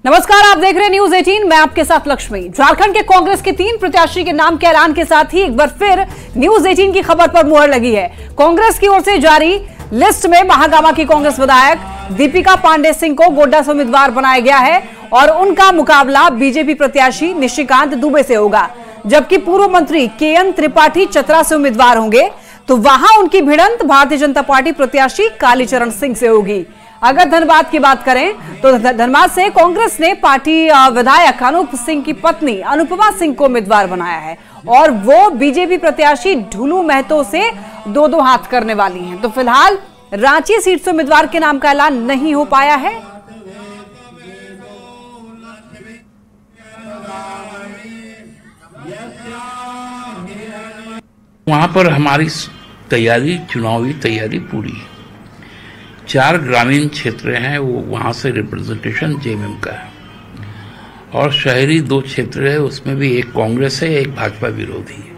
नमस्कार, आप देख रहे हैं न्यूज 18। मैं आपके साथ लक्ष्मी। झारखंड के कांग्रेस के 3 प्रत्याशी के नाम के ऐलान के साथ ही एक बार फिर न्यूज 18 की खबर पर मुहर लगी है। कांग्रेस की ओर से जारी लिस्ट में महागामा की कांग्रेस विधायक दीपिका पांडे सिंह को गोड्डा से उम्मीदवार बनाया गया है और उनका मुकाबला बीजेपी प्रत्याशी निशिकांत दुबे से होगा, जबकि पूर्व मंत्री केएन त्रिपाठी चतरा से उम्मीदवार होंगे। तो वहां उनकी भिड़ंत भारतीय जनता पार्टी प्रत्याशी कालीचरण सिंह से होगी। अगर धनबाद की बात करें तो धनबाद से कांग्रेस ने पार्टी विधायक अनूप सिंह की पत्नी अनुपमा सिंह को उम्मीदवार बनाया है और वो बीजेपी प्रत्याशी ढुलू महतो से दो हाथ करने वाली हैं। तो फिलहाल रांची सीट से उम्मीदवार के नाम का ऐलान नहीं हो पाया है। वहां पर हमारी तैयारी, चुनावी तैयारी पूरी है। 4 ग्रामीण क्षेत्र हैं, वो वहां से रिप्रेजेंटेशन जेएमएम का है और शहरी 2 क्षेत्र है, उसमें भी एक कांग्रेस है, एक भाजपा विरोधी है,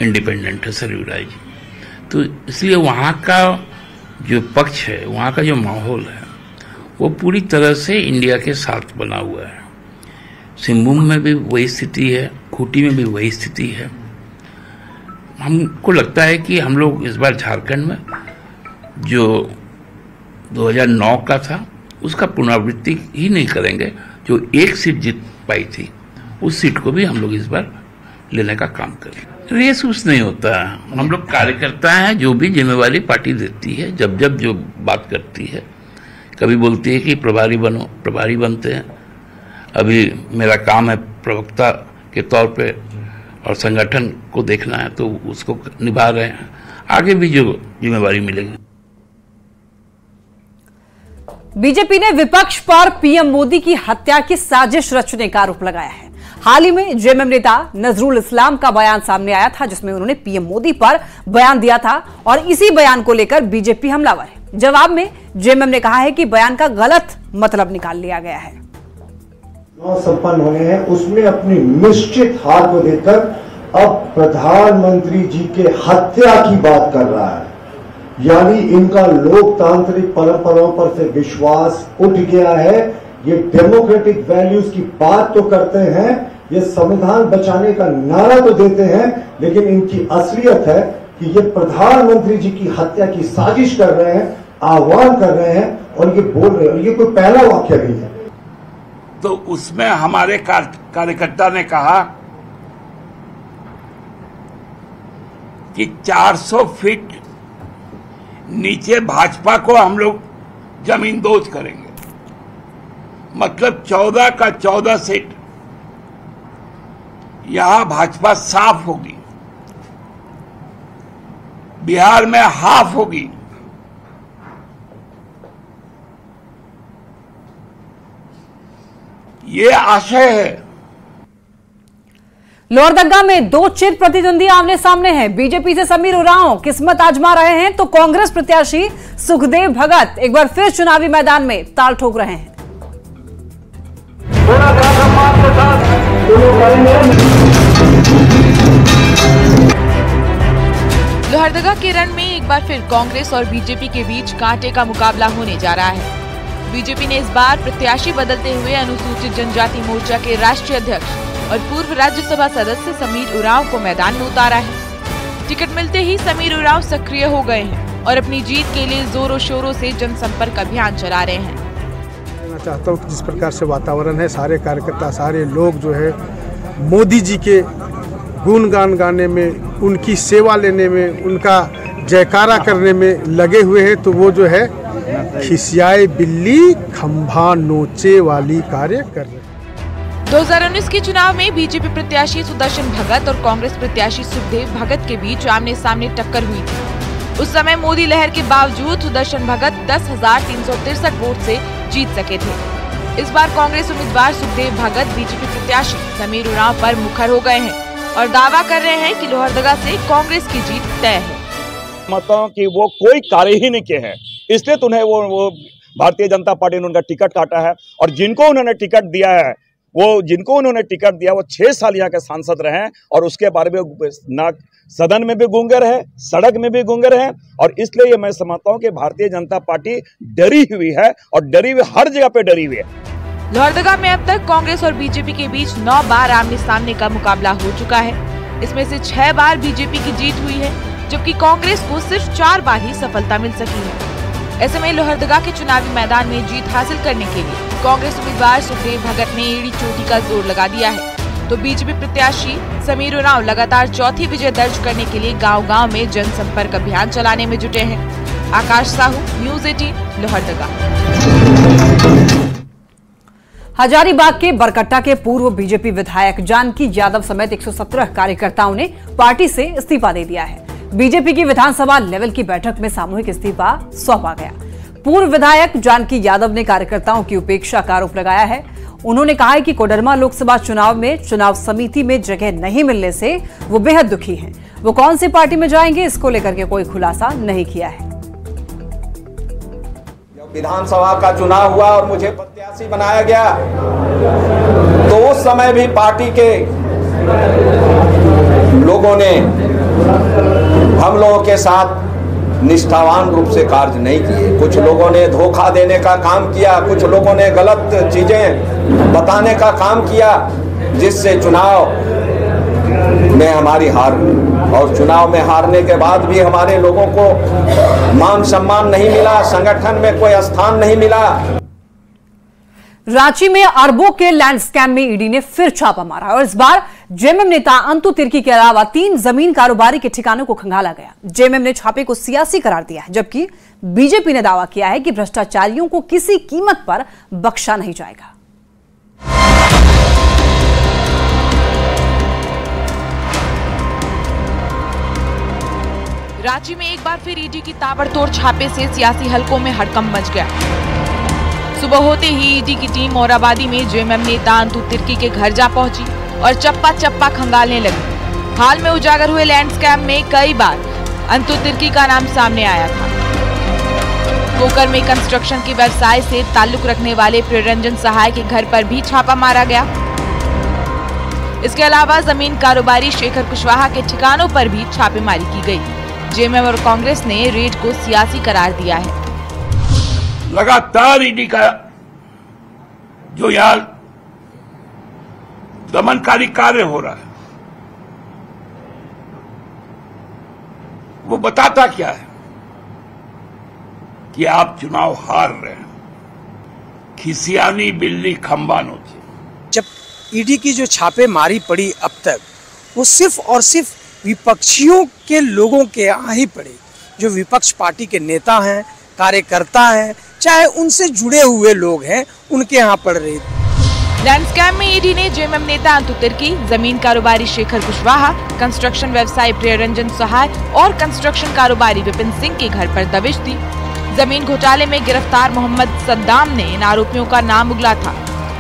इंडिपेंडेंट है सरयू राय जी। तो इसलिए वहां का जो पक्ष है, वहां का जो माहौल है, वो पूरी तरह से इंडिया के साथ बना हुआ है। सिंहभूम में भी वही स्थिति है, खूंटी में भी वही स्थिति है। हमको लगता है कि हम लोग इस बार झारखंड में जो 2009 का था उसका पुनरावृत्ति ही नहीं करेंगे। जो एक सीट जीत पाई थी उस सीट को भी हम लोग इस बार लेने का काम करें। रेस उस नहीं होता है, हम लोग कार्यकर्ता हैं। जो भी जिम्मेवारी पार्टी देती है, जब जब जो बात करती है, कभी बोलती है कि प्रभारी बनो, प्रभारी बनते हैं। अभी मेरा काम है प्रवक्ता के तौर पे और संगठन को देखना है, तो उसको निभा रहे हैं। आगे भी जो जिम्मेवारी मिलेगी। बीजेपी ने विपक्ष पर पीएम मोदी की हत्या की साजिश रचने का आरोप लगाया है। हाल ही में जेएमएम नेता नजरुल इस्लाम का बयान सामने आया था, जिसमें उन्होंने पीएम मोदी पर बयान दिया था और इसी बयान को लेकर बीजेपी हमलावर है। जवाब में जेएमएम ने कहा है कि बयान का गलत मतलब निकाल लिया गया है। संपन्न होने हैं, उसमें अपनी निश्चित हार को देखकर अब प्रधानमंत्री जी के हत्या की बात कर रहा है। यानी इनका लोकतांत्रिक परंपराओं पर से विश्वास उठ गया है। ये डेमोक्रेटिक वैल्यूज की बात तो करते हैं, ये संविधान बचाने का नारा तो देते हैं, लेकिन इनकी असलियत है कि ये प्रधानमंत्री जी की हत्या की साजिश कर रहे हैं, आह्वान कर रहे हैं और ये बोल रहे हैं। ये कोई पहला वाक्य नहीं है। तो उसमें हमारे कार्यकर्ता ने कहा कि 400 फीट नीचे भाजपा को हम लोग जमीन दोज करेंगे। मतलब 14 का 14 सीट यहां भाजपा साफ होगी, बिहार में हाफ होगी। ये आशय है। लोहरदगा में 2 चिर प्रतिद्वंदी आमने सामने हैं। बीजेपी से समीर उरांव किस्मत आजमा रहे हैं, तो कांग्रेस प्रत्याशी सुखदेव भगत एक बार फिर चुनावी मैदान में ताल ठोक रहे हैं। लोहरदगा के रण में एक बार फिर कांग्रेस और बीजेपी के बीच कांटे का मुकाबला होने जा रहा है। बीजेपी ने इस बार प्रत्याशी बदलते हुए अनुसूचित जनजाति मोर्चा के राष्ट्रीय अध्यक्ष और पूर्व राज्यसभा सदस्य समीर उरांव को मैदान में उतारा है। टिकट मिलते ही समीर उरांव सक्रिय हो गए हैं और अपनी जीत के लिए जोरों शोरों से जनसंपर्क अभियान चला रहे हैं। मैं चाहता हूँ कि जिस प्रकार से वातावरण है, सारे कार्यकर्ता, सारे लोग जो है मोदी जी के गुणगान गाने में, उनकी सेवा लेने में, उनका जयकारा करने में लगे हुए हैं, तो वो जो है खिसियाए बिल्ली खंभा नोचे वाली कार्य कर रहे हैं। 2019 के चुनाव में बीजेपी प्रत्याशी सुदर्शन भगत और कांग्रेस प्रत्याशी सुखदेव भगत के बीच आमने सामने टक्कर हुई थी। उस समय मोदी लहर के बावजूद सुदर्शन भगत 10,363 वोट से जीत सके थे। इस बार कांग्रेस उम्मीदवार सुखदेव भगत बीजेपी प्रत्याशी समीर उरांव पर मुखर हो गए हैं और दावा कर रहे हैं कि लोहरदगा से कांग्रेस की जीत तय है। मतलब कि वो कोई कार्य ही नहीं किए हैं, इसलिए तो उन्हें वो भारतीय जनता पार्टी ने उनका टिकट काटा है। और जिनको उन्होंने टिकट दिया है, वो 6 साल यहाँ के सांसद रहे और उसके बारे में ना सदन में भी गूंगे रहे, सड़क में भी गूंगे रहे। और इसलिए मैं समझता हूँ कि भारतीय जनता पार्टी डरी हुई है और डरी हुई हर जगह पे डरी हुई है। लोहरदगा में अब तक कांग्रेस और बीजेपी के बीच 9 बार आमने सामने का मुकाबला हो चुका है। इसमें से 6 बार बीजेपी की जीत हुई है, जबकि कांग्रेस को सिर्फ 4 बार ही सफलता मिल सकी है। ऐसे में लोहरदगा के चुनावी मैदान में जीत हासिल करने के लिए कांग्रेस उम्मीदवार सुखदेव भगत ने एड़ी चोटी का जोर लगा दिया है, तो बीजेपी प्रत्याशी समीर उरांव लगातार चौथी विजय दर्ज करने के लिए गांव-गांव में जनसंपर्क अभियान चलाने में जुटे हैं। आकाश साहू, न्यूज़ 18, लोहरदगा। हजारीबाग के बरकट्टा के पूर्व बीजेपी विधायक जानकी यादव समेत 117 कार्यकर्ताओं ने पार्टी से इस्तीफा दे दिया है। बीजेपी की विधानसभा लेवल की बैठक में सामूहिक इस्तीफा सौंपा गया। पूर्व विधायक जानकी यादव ने कार्यकर्ताओं की उपेक्षा का आरोप लगाया है। उन्होंने कहा है कि कोडरमा लोकसभा चुनाव में चुनाव समिति में जगह नहीं मिलने से वो बेहद दुखी हैं। वो कौन सी पार्टी में जाएंगे, इसको लेकर के कोई खुलासा नहीं किया है। विधानसभा का चुनाव हुआ और मुझे प्रत्याशी बनाया गया, तो उस समय भी पार्टी के लोगों ने हम लोगों के साथ निष्ठावान रूप से कार्य नहीं किए। कुछ लोगों ने धोखा देने का काम किया, कुछ लोगों ने गलत चीजें बताने का काम किया, जिससे चुनाव में हमारी हार हुई। और चुनाव में हारने के बाद भी हमारे लोगों को मान सम्मान नहीं मिला, संगठन में कोई स्थान नहीं मिला। रांची में अरबों के लैंड स्कैम में ईडी ने फिर छापा मारा और इस बार जेएमएम नेता अंतु तिर्की के अलावा 3 जमीन कारोबारी के ठिकानों को खंगाला गया। जेएमएम ने छापे को सियासी करार दिया है, जबकि बीजेपी ने दावा किया है कि भ्रष्टाचारियों को किसी कीमत पर बख्शा नहीं जाएगा। रांची में एक बार फिर ईडी की ताबड़तोड़ छापे से सियासी हलकों में हड़कंप मच गया। सुबह होते ही ईडी की टीम औरंगाबाद में जेएमएम नेता अंतु तिर्की के घर जा पहुंची और चप्पा चप्पा खंगालने लगी। हाल में उजागर हुए लैंड स्कैम में कई बार अंतु तिर्की का नाम सामने आया था। कोकर में कंस्ट्रक्शन के व्यवसाय से ताल्लुक रखने वाले प्रियरंजन सहाय के घर पर भी छापा मारा गया। इसके अलावा जमीन कारोबारी शेखर कुशवाहा के ठिकानों पर भी छापेमारी की गई। जेएमएम और कांग्रेस ने रेड को सियासी करार दिया है। लगातार ईडी का जो यहाँ दमनकारी कार्य हो रहा है, वो बताता क्या है कि आप चुनाव हार रहे हैं। खिसियानी बिल्ली खंबा नोची। जब ईडी की जो छापेमारी पड़ी अब तक, वो सिर्फ और सिर्फ विपक्षियों के लोगों के यहाँ ही पड़े, जो विपक्ष पार्टी के नेता हैं, कार्यकर्ता हैं, चाहे उनसे जुड़े हुए लोग हैं, उनके यहाँ पड़ रही थी। लैंड स्कैम में ईडी ने जेएमएम नेता अंतु तिर्की, जमीन कारोबारी शेखर कुशवाहा, कंस्ट्रक्शन व्यवसायी प्रियरंजन सहाय और कंस्ट्रक्शन कारोबारी विपिन सिंह के घर पर दबिश दी। जमीन घोटाले में गिरफ्तार मोहम्मद सद्दाम ने इन आरोपियों का नाम उगला था।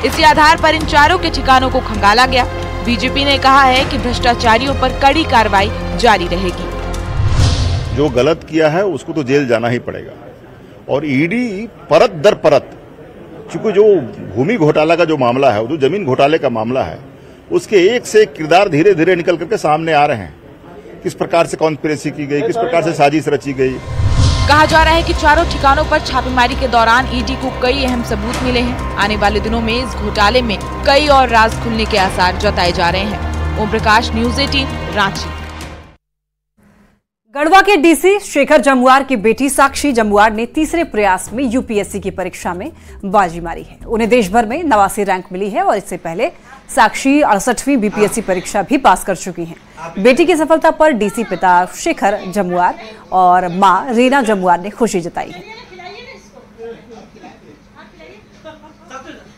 इसी आधार पर इन चारों के ठिकानों को खंगाला गया। बीजेपी ने कहा है कि भ्रष्टाचारियों पर कड़ी कार्रवाई जारी रहेगी। जो गलत किया है उसको तो जेल जाना ही पड़ेगा। और ईडी परत दर परत, चूंकि जो भूमि घोटाला का जो मामला है, जो जमीन घोटाले का मामला है, उसके एक से एक किरदार धीरे धीरे निकल करके सामने आ रहे हैं। किस प्रकार से कॉन्स्पिरेसी की गई, किस प्रकार से साजिश रची गई। कहा जा रहा है कि चारों ठिकानों पर छापेमारी के दौरान ईडी को कई अहम सबूत मिले हैं। आने वाले दिनों में इस घोटाले में कई और राज खुलने के आसार जताए जा रहे हैं। ओम प्रकाश, न्यूज़ 18, रांची। गढ़वा के डीसी शेखर जमुआर की बेटी साक्षी जमुआर ने तीसरे प्रयास में यूपीएससी की परीक्षा में बाजी मारी है। उन्हें देश भर में 89 रैंक मिली है और इससे पहले साक्षी 68वीं बीपीएससी परीक्षा भी पास कर चुकी हैं। बेटी की सफलता पर डीसी पिता शेखर जमुआर और मां रीना जमुआर ने खुशी जताई है।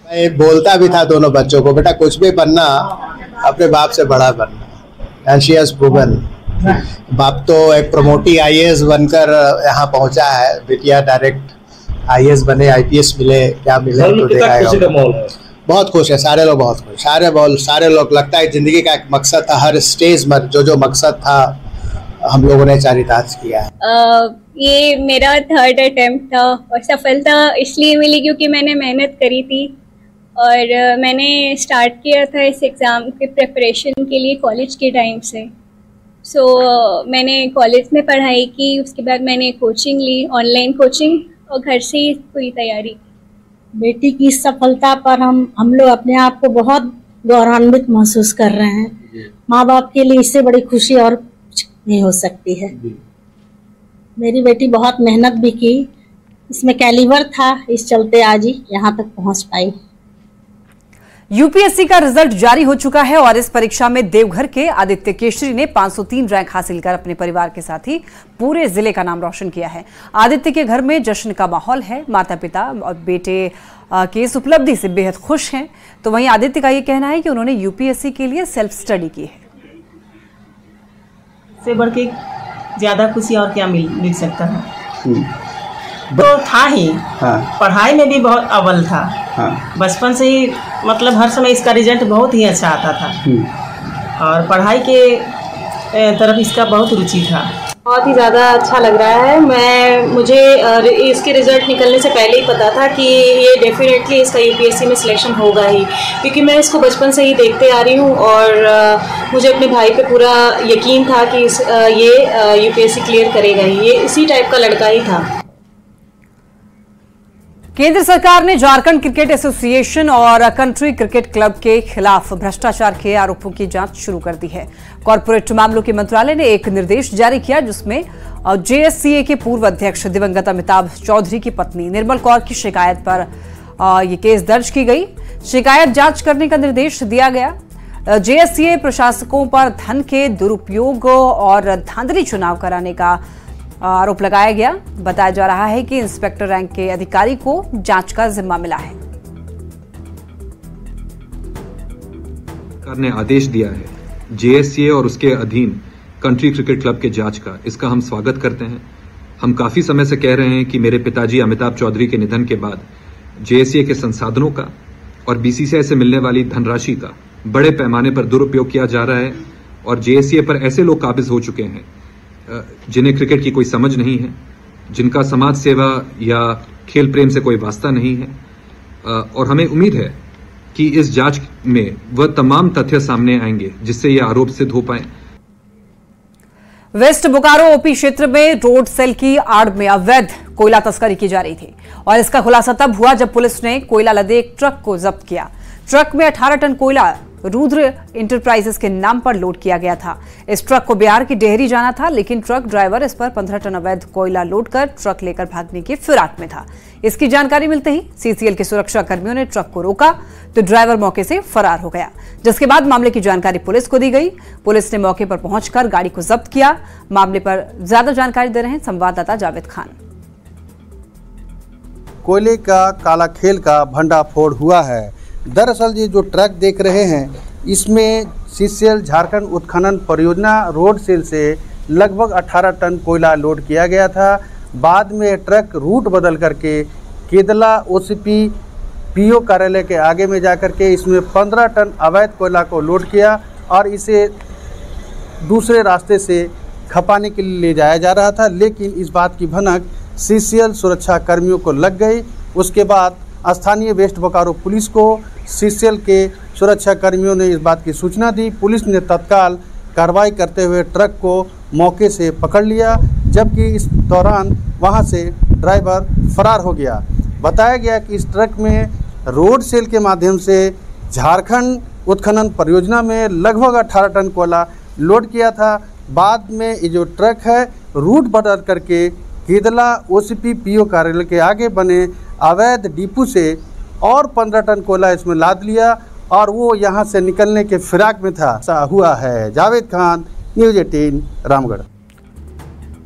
मैं बोलता भी था दोनों बच्चों को, बेटा कुछ भी बनना, अपने बाप से बड़ा बनना। And she has proven. बाप तो एक प्रमोटी आईएएस बनकर यहाँ पहुंचा है, बिटिया डायरेक्ट आईएएस बने, आईपीएस मिले, क्या मिले तो देखा। बहुत खुश है, सारे लोग बहुत खुश, सारे लोग। लगता है जिंदगी का एक मकसद था, हर स्टेज में जो मकसद था हम लोगों ने चरितार्थ किया है। ये मेरा 3rd अटेम्प्ट था और सफलता इसलिए मिली क्योंकि मैंने मेहनत करी थी और मैंने स्टार्ट किया था इस एग्ज़ाम के प्रिपरेशन के लिए कॉलेज के टाइम से। मैंने कॉलेज में पढ़ाई की, उसके बाद मैंने कोचिंग ली, ऑनलाइन कोचिंग, और घर से ही पूरी तैयारी की। बेटी की इस सफलता पर हम लोग अपने आप को बहुत गौरवान्वित महसूस कर रहे हैं। माँ बाप के लिए इससे बड़ी खुशी और कुछ नहीं हो सकती है। मेरी बेटी बहुत मेहनत भी की, इसमें कैलिबर था, इस चलते आज ही यहाँ तक पहुँच पाई। यूपीएससी का रिजल्ट जारी हो चुका है और इस परीक्षा में देवघर के आदित्य केशरी ने 503 रैंक हासिल कर अपने परिवार के साथ ही पूरे जिले का नाम रोशन किया है। आदित्य के घर में जश्न का माहौल है। माता पिता और बेटे की इस उपलब्धि से बेहद खुश हैं। तो वहीं आदित्य का ये कहना है कि उन्होंने यूपीएससी के लिए सेल्फ स्टडी की है। से बढ़ के ज्यादा खुशी और क्या मिल सकता है। तो था ही, पढ़ाई में भी बहुत अव्वल था। बचपन से ही मतलब हर समय इसका रिजल्ट बहुत ही अच्छा आता था और पढ़ाई के तरफ इसका बहुत रुचि था। बहुत ही ज़्यादा अच्छा लग रहा है। मुझे इसके रिजल्ट निकलने से पहले ही पता था कि ये डेफिनेटली इसका यूपीएससी में सिलेक्शन होगा ही, क्योंकि मैं इसको बचपन से ही देखते आ रही हूँ और मुझे अपने भाई पे पूरा यकीन था कि ये यूपीएससी क्लियर करेगा ही। ये इसी टाइप का लड़का ही था। केंद्र सरकार ने झारखंड क्रिकेट एसोसिएशन और कंट्री क्रिकेट क्लब के खिलाफ भ्रष्टाचार के आरोपों की जांच शुरू कर दी है। कॉर्पोरेट मामलों के मंत्रालय ने एक निर्देश जारी किया जिसमें जेएससीए के पूर्व अध्यक्ष दिवंगत अमिताभ चौधरी की पत्नी निर्मल कौर की शिकायत पर ये केस दर्ज की गई। शिकायत जांच करने का निर्देश दिया गया। जेएससीए प्रशासकों पर धन के दुरुपयोग और धांधली चुनाव कराने का आरोप लगाया गया। बताया जा रहा है कि इंस्पेक्टर रैंक के अधिकारी को जांच का जिम्मा मिला है। सरकार ने आदेश दिया है जेएससीए और उसके अधीन कंट्री क्रिकेट क्लब के जांच का। इसका हम स्वागत करते हैं। हम काफी समय से कह रहे हैं कि मेरे पिताजी अमिताभ चौधरी के निधन के बाद जेएससीए के संसाधनों का और बीसीसीआई से मिलने वाली धनराशि का बड़े पैमाने पर दुरुपयोग किया जा रहा है और जेएससीए पर ऐसे लोग काबिज हो चुके हैं जिन्हें क्रिकेट की कोई समझ नहीं है, जिनका समाज सेवा या खेल प्रेम से कोई वास्ता नहीं है और हमें उम्मीद है कि इस जांच में वह तमाम तथ्य सामने आएंगे जिससे ये आरोप सिद्ध हो पाए। वेस्ट बोकारो ओपी क्षेत्र में रोड सेल की आड़ में अवैध कोयला तस्करी की जा रही थी और इसका खुलासा तब हुआ जब पुलिस ने कोयला लदे एक ट्रक को जब्त किया। ट्रक में 18 टन कोयला रुद्र इंटरप्राइजेस के नाम पर लोड किया गया था। इस ट्रक को बिहार की डेहरी जाना था, लेकिन ट्रक ड्राइवर इस पर 15 टन अवैध कोयला लोड कर ट्रक लेकर भागने की फिराक में था। इसकी जानकारी मिलते ही सीसीएल के सुरक्षा कर्मियों ने ट्रक को रोका तो ड्राइवर मौके से फरार हो गया, जिसके बाद मामले की जानकारी पुलिस को दी गई। पुलिस ने मौके पर पहुंचकर गाड़ी को जब्त किया। मामले पर ज्यादा जानकारी दे रहे हैं संवाददाता जावेद खान। कोयले का काला खेल का भंडाफोड़ हुआ है। दरअसल ये जो ट्रक देख रहे हैं इसमें सीसीएल झारखंड उत्खनन परियोजना रोड सेल से लगभग 18 टन कोयला लोड किया गया था। बाद में ट्रक रूट बदल करके केदला ओसीपी पीओ कार्यालय के आगे में जाकर के इसमें 15 टन अवैध कोयला को लोड किया और इसे दूसरे रास्ते से खपाने के लिए ले जाया जा रहा था, लेकिन इस बात की भनक सीसीएल सुरक्षा कर्मियों को लग गई। उसके बाद स्थानीय वेस्ट बोकारो पुलिस को सीसीएल के सुरक्षा कर्मियों ने इस बात की सूचना दी। पुलिस ने तत्काल कार्रवाई करते हुए ट्रक को मौके से पकड़ लिया, जबकि इस दौरान वहां से ड्राइवर फरार हो गया। बताया गया कि इस ट्रक में रोड सेल के माध्यम से झारखंड उत्खनन परियोजना में लगभग 18 टन कोयला लोड किया था। बाद में ये जो ट्रक है रूट बदल करके केदला ओसीपी पीओ कार्यालय के आगे बने अवैध डिपो से और 15 टन कोयला इसमें लाद लिया और वो यहाँ से निकलने के फिराक में था। ऐसा हुआ है। जावेद खान, न्यूज़ 18 रामगढ़।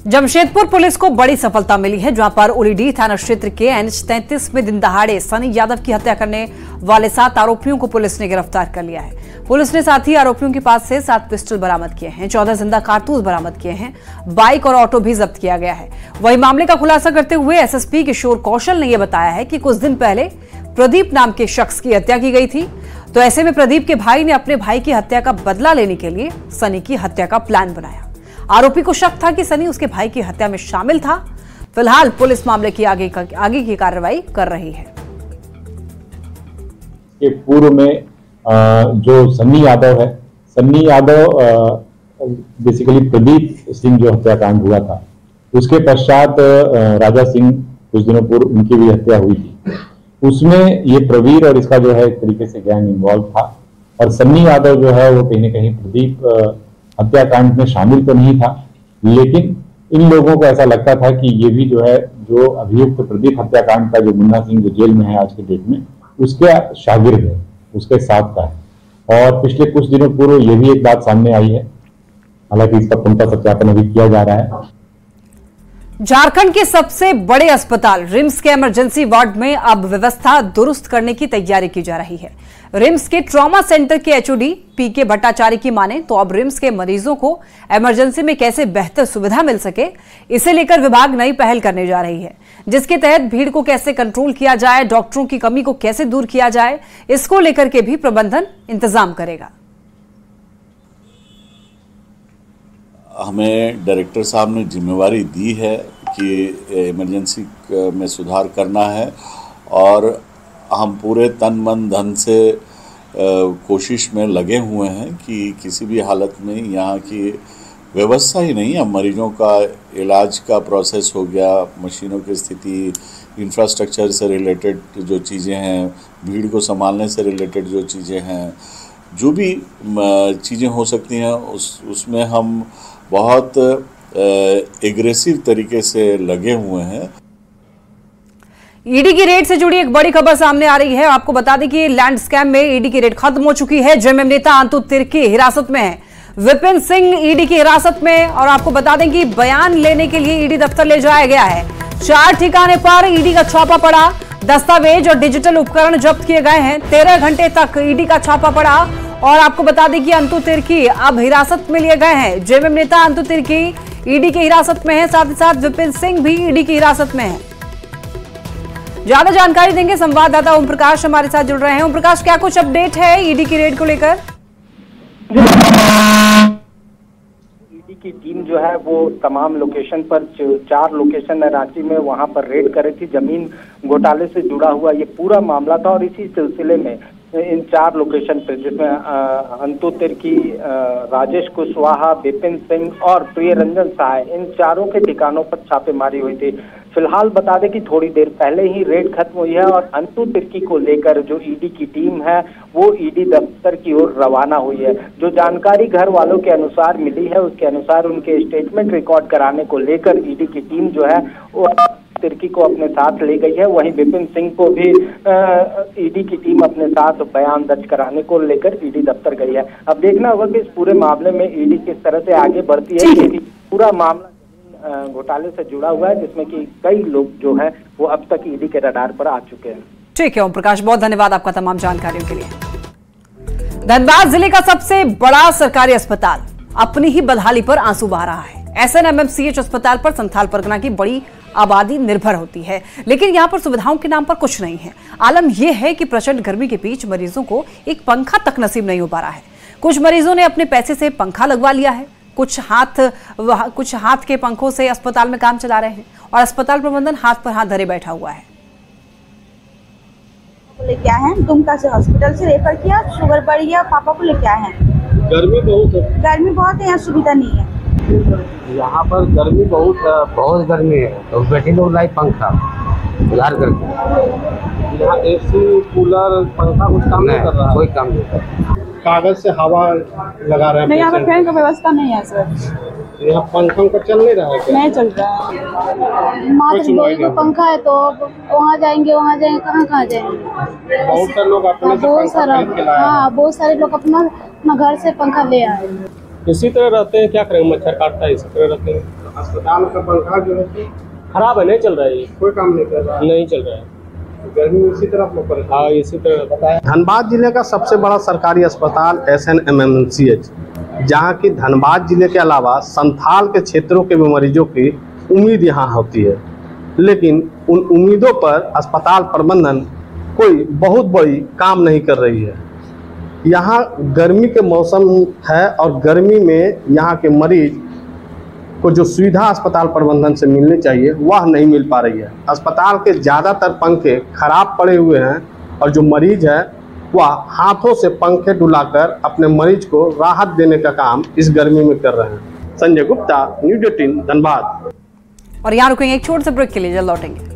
जमशेदपुर पुलिस को बड़ी सफलता मिली है, जहां पर उलीडीह थाना क्षेत्र के NH-33 में दिन दहाड़े सनी यादव की हत्या करने वाले 7 आरोपियों को पुलिस ने गिरफ्तार कर लिया है। पुलिस ने साथ ही आरोपियों के पास से 7 पिस्टल बरामद किए हैं, 14 जिंदा कारतूस बरामद किए हैं, बाइक और ऑटो भी जब्त किया गया है। वहीं मामले का खुलासा करते हुए एसएसपी किशोर कौशल ने यह बताया है कि कुछ दिन पहले प्रदीप नाम के शख्स की हत्या की गई थी, तो ऐसे में प्रदीप के भाई ने अपने भाई की हत्या का बदला लेने के लिए सनी की हत्या का प्लान बनाया। आरोपी को शक था कि सनी उसके भाई की हत्या में शामिल था। फिलहाल पुलिस मामले की आगे की कार्रवाई कर रही है। के पूर्व में जो सन्नी यादव है, सन्नी यादव बेसिकली प्रदीप सिंह जो हत्याकांड हुआ था, उसके पश्चात राजा सिंह कुछ दिनों पूर्व उनकी भी हत्या हुई थी। उसमें ये प्रवीर और इसका जो है एक तरीके से गैंग इन्वॉल्व था। और सन्नी यादव जो है वो कहीं ना कहीं प्रदीप हत्याकांड में शामिल तो नहीं था, लेकिन इन लोगों को ऐसा लगता था कि ये भी जो है, जो अभियुक्त प्रदीप हत्याकांड का जो मुन्ना सिंह जो जेल में है आज के डेट में, उसके शागिर्द है, उसके साथ का है। और पिछले कुछ दिनों पूर्व ये भी एक बात सामने आई है, हालांकि इसका पूर्णतः सत्यापन अभी किया जा रहा है। झारखंड के सबसे बड़े अस्पताल रिम्स के इमरजेंसी वार्ड में अब व्यवस्था दुरुस्त करने की तैयारी की जा रही है। रिम्स के ट्रॉमा सेंटर के एचओडी पीके भट्टाचार्य की माने तो अब रिम्स के मरीजों को इमरजेंसी में कैसे बेहतर सुविधा मिल सके, इसे लेकर विभाग नई पहल करने जा रही है, जिसके तहत भीड़ को कैसे कंट्रोल किया जाए, डॉक्टरों की कमी को कैसे दूर किया जाए, इसको लेकर के भी प्रबंधन इंतजाम करेगा। हमें डायरेक्टर साहब ने जिम्मेवारी दी है कि इमरजेंसी में सुधार करना है और हम पूरे तन मन धन से कोशिश में लगे हुए हैं कि किसी भी हालत में यहाँ की व्यवस्था ही नहीं, अब मरीजों का इलाज का प्रोसेस हो गया, मशीनों की स्थिति, इंफ्रास्ट्रक्चर से रिलेटेड जो चीज़ें हैं, भीड़ को संभालने से रिलेटेड जो चीज़ें हैं, जो भी चीज़ें हो सकती हैं उसमें हम बहुत एग्रेसिव तरीके से लगे हुए हैं। ईडी की रेड से जुड़ी एक बड़ी खबर सामने आ रही है। आपको बता दें कि लैंड स्कैम में ईडी की रेड खत्म हो चुकी है। जेएमएम नेता अंतु तिर्की हिरासत में है, विपिन सिंह ईडी की हिरासत में। और आपको बता दें कि बयान लेने के लिए ईडी दफ्तर ले जाया गया है। 4 ठिकाने पर ईडी का छापा पड़ा, दस्तावेज और डिजिटल उपकरण जब्त किए गए हैं। 13 घंटे तक ईडी का छापा पड़ा। और आपको बता दें कि अंतु तिर्की अब हिरासत में लिए गए हैं। जेएमएम नेता अंतु तिर्की ईडी की हिरासत में है, साथ ही साथ विपिन सिंह भी ईडी की हिरासत में है। ज्यादा जानकारी देंगे संवाददाता ओम प्रकाश हमारे साथ जुड़ रहे हैं। ओम प्रकाश, क्या कुछ अपडेट है ईडी की रेड को लेकर? ईडी की टीम जो है वो तमाम लोकेशन पर 4 लोकेशन है रांची में, वहां पर रेड कर रही थी। जमीन घोटाले से जुड़ा हुआ ये पूरा मामला था और इसी सिलसिले में इन 4 लोकेशन पर, जिसमें अंतु तिर्की, राजेश कुशवाहा, विपिन सिंह और प्रियरंजन सहाय, इन चारों के ठिकानों पर छापेमारी हुई थी। फिलहाल बता दें कि थोड़ी देर पहले ही रेड खत्म हुई है और अंतु तिर्की को लेकर जो ईडी की टीम है वो ईडी दफ्तर की ओर रवाना हुई है। जो जानकारी घर वालों के अनुसार मिली है उसके अनुसार उनके स्टेटमेंट रिकॉर्ड कराने को लेकर ईडी की टीम जो है वो तिर्की को अपने साथ ले गई है। वहीं विपिन सिंह को भी ईडी की टीम अपने साथ बयान दर्ज कराने को लेकर ईडी दफ्तर गई है। अब देखना होगा कि इस पूरे मामले में ईडी किस तरह से आगे बढ़ती है, क्योंकि पूरा मामला घोटाले से जुड़ा हुआ है, जिसमें कि कई लोग जो हैं वो अब तक ईडी के रडार पर आ चुके हैं। ठीक है ओम प्रकाश, बहुत धन्यवाद आपका तमाम जानकारियों के लिए। धनबाद जिले का सबसे बड़ा सरकारी अस्पताल अपनी ही बदहाली पर आंसू बहा रहा है। SNMMCH अस्पताल पर संथाल परगना की बड़ी आबादी निर्भर होती है, लेकिन यहां पर सुविधाओं के नाम पर कुछ नहीं है। आलम यह है कि प्रचंड गर्मी के बीच मरीजों को एक पंखा तक नसीब नहीं हो पा रहा है। कुछ मरीजों ने अपने पैसे से पंखा लगवा लिया है, कुछ हाथ के पंखों से अस्पताल में काम चला रहे हैं और अस्पताल प्रबंधन हाथ पर हाथ धरे बैठा हुआ है। लेके आए हैं, दुमका से हॉस्पिटल से रेफर किया, शुगर बढ़ गया, पापा को लेके आए हैं। गर्मी बहुत है। गर्मी बहुत है, यहाँ सुविधा नहीं है। यहाँ पर गर्मी बहुत गर्मी है, तो बेटी लोग लाई पंखा उधार करके। यहाँ AC, कूलर, पंखा कुछ काम नहीं कर रहा, कोई काम नहीं कर रहा। कागज से हवा लगा रहे हैं। नहीं, यहाँ पर फैन का व्यवस्था नहीं है सर। यहाँ पंखा का चल नहीं रहा है क्या? नहीं चल रहा है, मात्र 2 पंखा है, तो वहाँ जाएंगे कहाँ जाएंगे। बहुत सारे लोग अपने बहुत सारे लोग अपना घर से पंखा ले आए। इसी तरह रहते हैं, क्या करेंगे, मच्छर काटता है, इसी तरह रहते हैं। अस्पताल का पंखा जो है खराब है, नहीं चल रहा है, कोई काम नहीं कर रहा है, नहीं चल रहा है। गर्मी इसी तरह हाँ इसी तरह बताया। धनबाद जिले का सबसे बड़ा सरकारी अस्पताल SNMMCH, जहाँ की धनबाद जिले के अलावा संथाल के क्षेत्रों के मरीजों की उम्मीद यहाँ होती है, लेकिन उन उम्मीदों पर अस्पताल प्रबंधन कोई बहुत बड़ी काम नहीं कर रही है। यहाँ गर्मी के मौसम है और गर्मी में यहाँ के मरीज को जो सुविधा अस्पताल प्रबंधन से मिलनी चाहिए वह नहीं मिल पा रही है। अस्पताल के ज़्यादातर पंखे खराब पड़े हुए हैं और जो मरीज है वह हाथों से पंखे डुलाकर अपने मरीज को राहत देने का काम इस गर्मी में कर रहे हैं। संजय गुप्ता, न्यूज़ 18 धनबाद। और यहाँ रुकेंगे एक छोटे से ब्रेक के लिए, जल्द लौटेंगे।